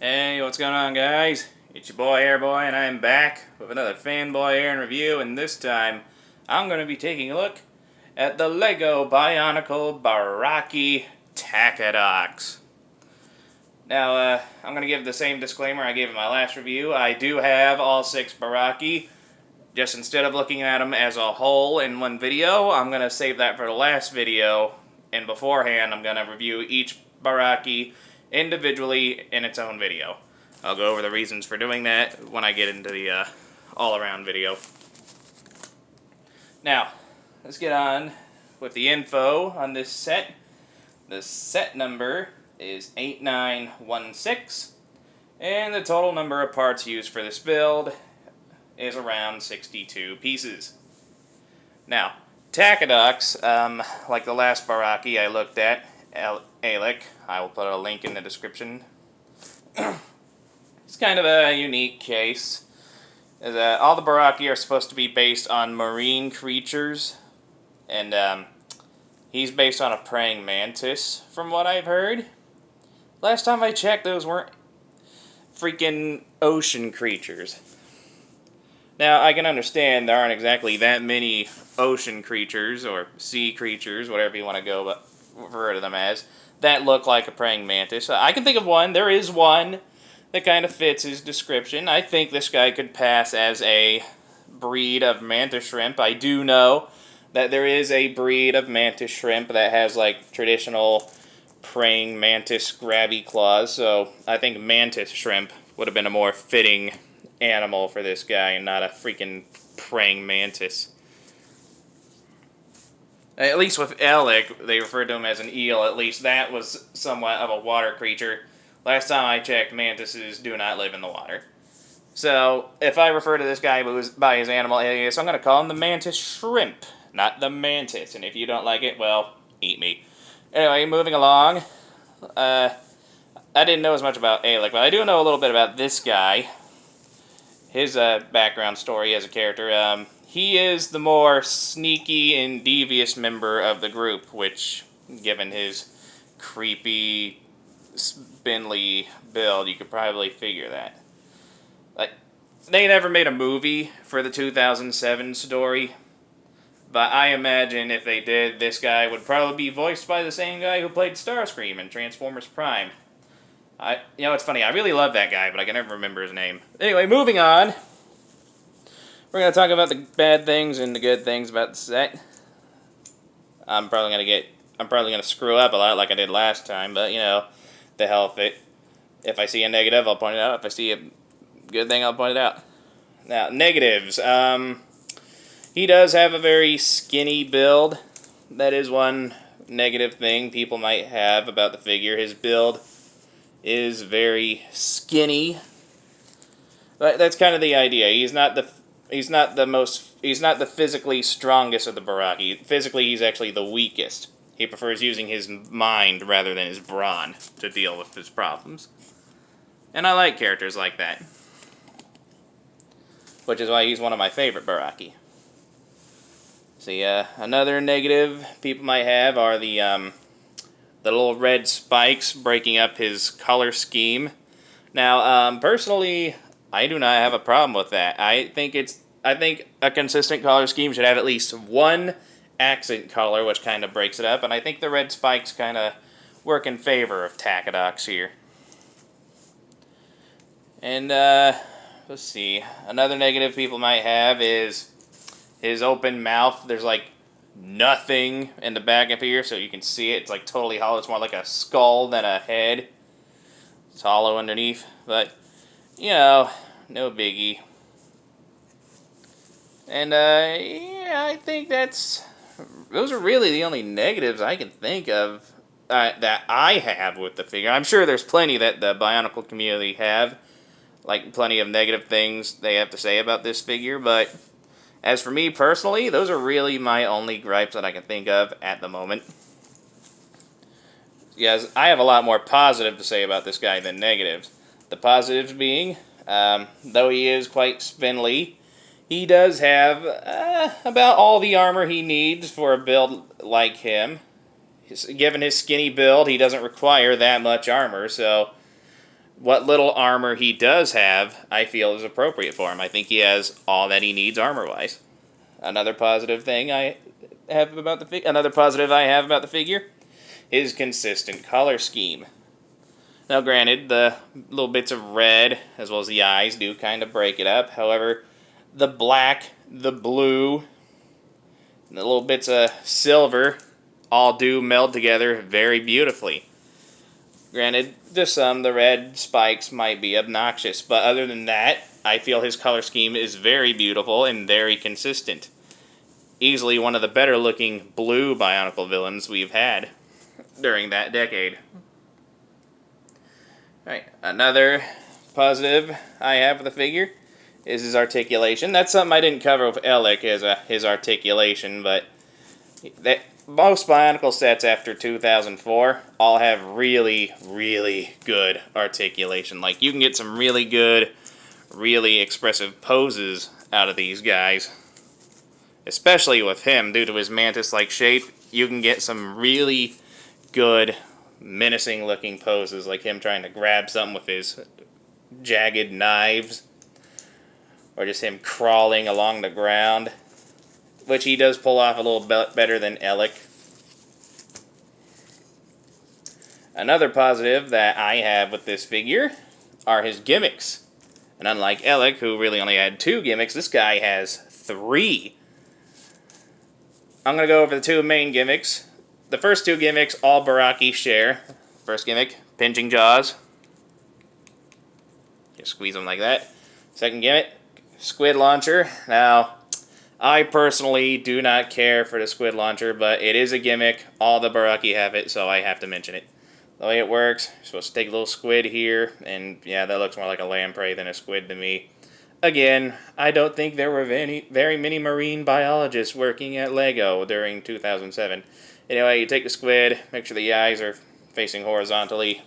Hey, what's going on, guys? It's your boy Airboy, and I'm back with another FanBoyAaron review, and this time I'm going to be taking a look at the LEGO Bionicle Barraki Takadox. Now, I'm going to give the same disclaimer I gave in my last review. I do have all 6 Barraki. Just instead of looking at them as a whole in one video, I'm going to save that for the last video, and beforehand I'm going to review each Barraki individually in its own video. I'll go over the reasons for doing that when I get into the all-around video. Now, let's get on with the info on this set. The set number is 8916, and the total number of parts used for this build is around 62 pieces. Now, Takadox, like the last Barraki I looked at, Alec, I will put a link in the description. It's kind of a unique case. All the Barraki are supposed to be based on marine creatures, and he's based on a praying mantis, from what I've heard. Last time I checked, those weren't freaking ocean creatures. Now, I can understand there aren't exactly that many ocean creatures, or sea creatures, whatever you want to go refer to them as, that look like a praying mantis. I can think of one. There is one that kind of fits his description. I think this guy could pass as a breed of mantis shrimp. I do know that there is a breed of mantis shrimp that has like traditional praying mantis grabby claws, so I think mantis shrimp would have been a more fitting animal for this guy and not a freaking praying mantis. At least with Alec, they referred to him as an eel. At least that was somewhat of a water creature. Last time I checked, mantises do not live in the water. So, if I refer to this guy by his animal alias, I'm going to call him the mantis shrimp, not the mantis. And if you don't like it, well, eat me. Anyway, moving along. I didn't know as much about Alec, but I do know a little bit about this guy. His background story as a character. He is the more sneaky and devious member of the group, which, given his creepy, spindly build, you could probably figure that. Like, they never made a movie for the 2007 story, but I imagine if they did, this guy would probably be voiced by the same guy who played Starscream in Transformers Prime. You know, it's funny, I really love that guy, but I can never remember his name. Anyway, moving on. We're going to talk about the bad things and the good things about the set. I'm probably going to screw up a lot like I did last time, but, you know, the hell with it. If I see a negative, I'll point it out. If I see a good thing, I'll point it out. Now, negatives. He does have a very skinny build. That is one negative thing people might have about the figure. His build is very skinny. But that's kind of the idea. He's not the physically strongest of the Barraki. Physically, he's actually the weakest. He prefers using his mind rather than his brawn to deal with his problems. And I like characters like that. Which is why he's one of my favorite Barraki. See, another negative people might have are the little red spikes breaking up his color scheme. Now, personally, I do not have a problem with that. I think a consistent color scheme should have at least one accent color, which kind of breaks it up, and I think the red spikes kind of work in favor of Takadox here. And, let's see, another negative people might have is his open mouth. There's, like, nothing in the back of here, so you can see it. It's, like, totally hollow. It's more like a skull than a head. It's hollow underneath, but, you know, no biggie. And, yeah, I think those are really the only negatives I can think of that I have with the figure. I'm sure there's plenty that the Bionicle community have, like plenty of negative things they have to say about this figure, but as for me personally, those are really my only gripes that I can think of at the moment. Yes, I have a lot more positive to say about this guy than negatives. The positives being, though he is quite spindly, he does have about all the armor he needs for a build like him. Given his skinny build, he doesn't require that much armor, so what little armor he does have, I feel is appropriate for him. I think he has all that he needs armor-wise. Another positive I have about the figure, his consistent color scheme. Now, granted, the little bits of red, as well as the eyes, do kind of break it up. However, the black, the blue, and the little bits of silver all do meld together very beautifully. Granted, to some, the red spikes might be obnoxious, but other than that, I feel his color scheme is very beautiful and very consistent. Easily one of the better looking blue Bionicle villains we've had during that decade. Alright, another positive I have with the figure is his articulation. That's something I didn't cover with Alec, as his articulation, but most Bionicle sets after 2004 all have really, really good articulation. Like, you can get some really good, really expressive poses out of these guys. Especially with him, due to his mantis-like shape, you can get some really good, menacing-looking poses, like him trying to grab something with his jagged knives, or just him crawling along the ground, which he does pull off a little better than Alec. Another positive that I have with this figure are his gimmicks. And unlike Alec, who really only had 2 gimmicks, this guy has 3. I'm going to go over the 2 main gimmicks. The first 2 gimmicks, all Barraki share. First gimmick, pinching jaws. Just squeeze them like that. Second gimmick, squid launcher. Now, I personally do not care for the squid launcher, but it is a gimmick. All the Barraki have it, so I have to mention it. The way it works, you're supposed to take a little squid here, and yeah, that looks more like a lamprey than a squid to me. Again, I don't think there were very many marine biologists working at LEGO during 2007. Anyway, you take the squid, make sure the eyes are facing horizontally.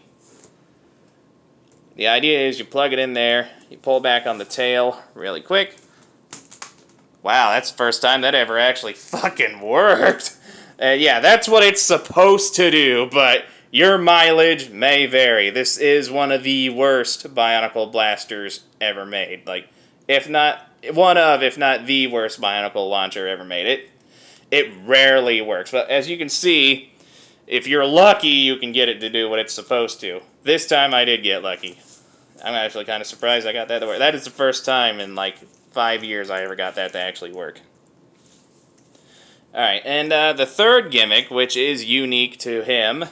The idea is you plug it in there, you pull back on the tail really quick. Wow, that's the first time that ever actually fucking worked. Yeah, that's what it's supposed to do, but your mileage may vary. This is one of the worst Bionicle blasters ever made. Like, if not the worst Bionicle launcher ever made. It rarely works, but as you can see, if you're lucky, you can get it to do what it's supposed to. This time I did get lucky. I'm actually kind of surprised I got that to work. That is the first time in like 5 years I ever got that to actually work. Alright, and the third gimmick, which is unique to him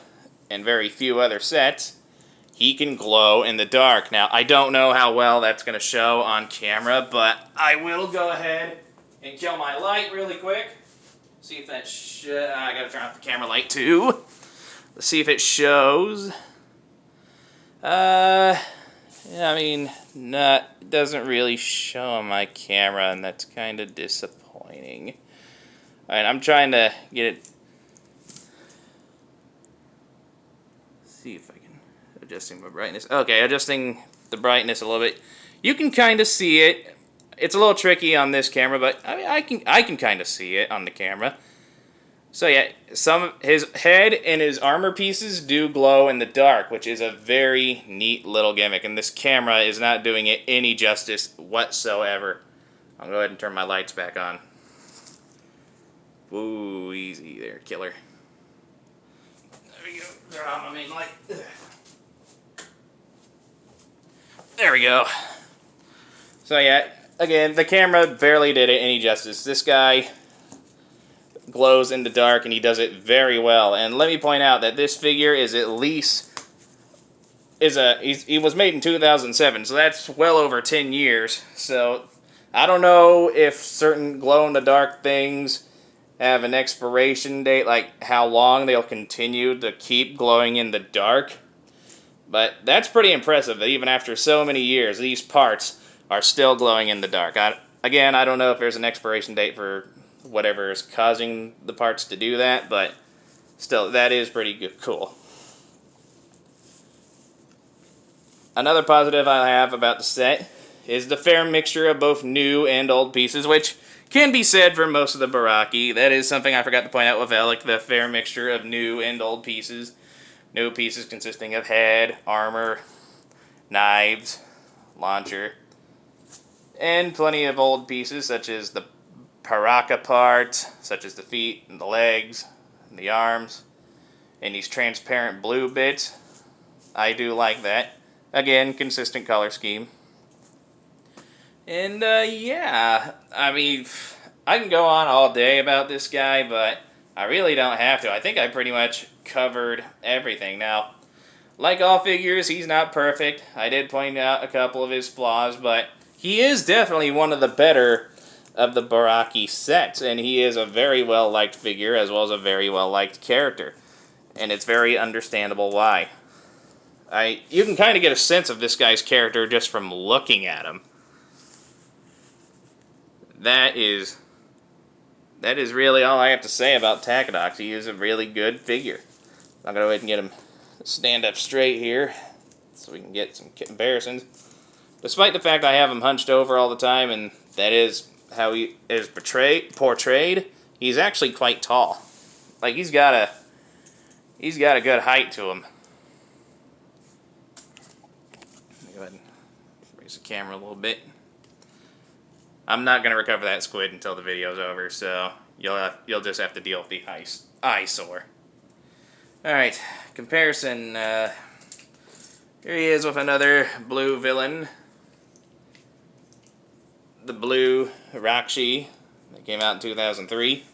and very few other sets, he can glow in the dark. Now, I don't know how well that's going to show on camera, but I will go ahead and kill my light really quick. See if that I gotta turn off the camera light too. Let's see if it shows. Yeah, I mean, it doesn't really show on my camera, and that's kind of disappointing. Alright, I'm trying to get it. See if I can adjusting my brightness. Okay, adjusting the brightness a little bit. You can kind of see it. It's a little tricky on this camera, but I mean, I can kind of see it on the camera. So yeah, his head and his armor pieces do glow in the dark, which is a very neat little gimmick, and this camera is not doing it any justice whatsoever. I'll go ahead and turn my lights back on. Ooh, easy there, killer. There we go. Turn on my main light. There we go. So yeah, again, the camera barely did it any justice. This guy glows in the dark, and he does it very well. And let me point out that this figure is at least he was made in 2007, so that's well over 10 years. So I don't know if certain glow-in-the-dark things have an expiration date, like how long they'll continue to keep glowing in the dark. But that's pretty impressive that even after so many years, these parts are still glowing in the dark. Again, I don't know if there's an expiration date for whatever is causing the parts to do that, but still, that is pretty good, cool. Another positive I have about the set is the fair mixture of both new and old pieces, which can be said for most of the Barraki. That is something I forgot to point out with Alec, the fair mixture of new and old pieces. New pieces consisting of head, armor, knives, launcher, and plenty of old pieces such as the Barraki parts, such as the feet and the legs and the arms, and these transparent blue bits. I do like that. Again, consistent color scheme. And yeah, I mean, I can go on all day about this guy, but I really don't have to. I think I pretty much covered everything. Now, like all figures, he's not perfect. I did point out a couple of his flaws, but he is definitely one of the better of the Barraki sets, and he is a very well-liked figure as well as a very well-liked character. And it's very understandable why. You can kind of get a sense of this guy's character just from looking at him. That is really all I have to say about Takadox. He is a really good figure. I'm going to go ahead and get him stand up straight here so we can get some comparisons. Despite the fact I have him hunched over all the time, and that is how he is portrayed, he's actually quite tall. Like, he's got a good height to him. Let me go ahead and raise the camera a little bit. I'm not going to recover that squid until the video's over, so you'll just have to deal with the eyesore. Alright, comparison. Here he is with another blue villain. The blue Barraki that came out in 2003.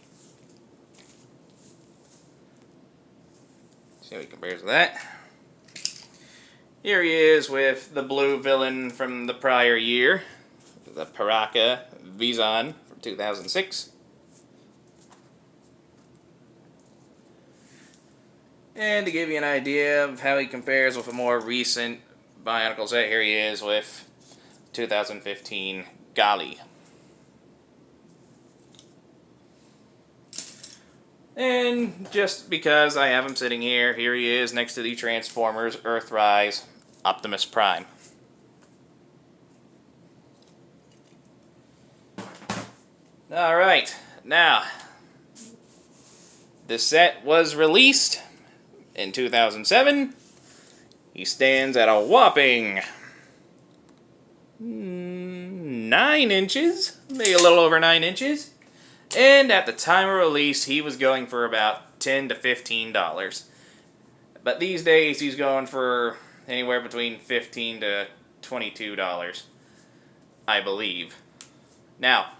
See how he compares with that. Here he is with the blue villain from the prior year, the Barraki Vizon from 2006. And to give you an idea of how he compares with a more recent Bionicle set, here he is with 2015 Gali. And just because I have him sitting here, here he is next to the Transformers Earthrise Optimus Prime. Alright, now, this set was released in 2007. He stands at a whopping 9 inches, maybe a little over 9 inches. And at the time of release, he was going for about $10 to $15. But these days, he's going for anywhere between $15 to $22, I believe. Now,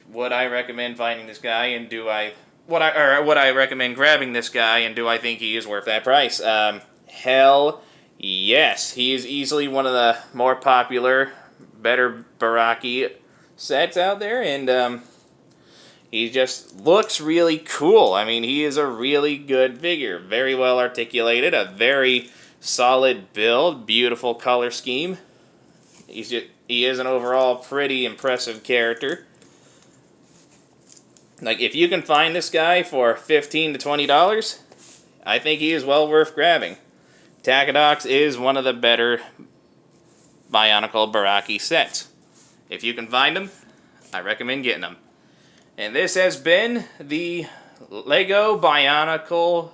would I recommend finding this guy, and would I recommend grabbing this guy, and do I think he is worth that price? Hell yes. He is easily one of the more popular, better Barraki sets out there, and he just looks really cool. I mean, he is a really good figure. Very well articulated, a very solid build, beautiful color scheme. He is an overall pretty impressive character. Like, if you can find this guy for $15 to $20, I think he is well worth grabbing. Takadox is one of the better Bionicle Barraki sets. If you can find them, I recommend getting them. And this has been the Lego Bionicle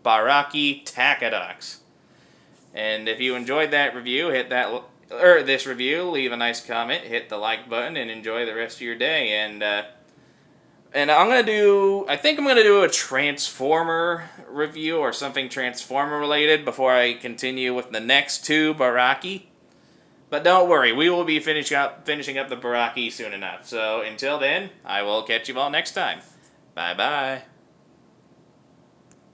Barraki Takadox. And if you enjoyed that review, this review, leave a nice comment, hit the like button, and enjoy the rest of your day. And I think I'm gonna do a Transformer review or something Transformer related before I continue with the next two Barraki. But don't worry, we will be finishing up the Barraki soon enough. So until then, I will catch you all next time. Bye bye.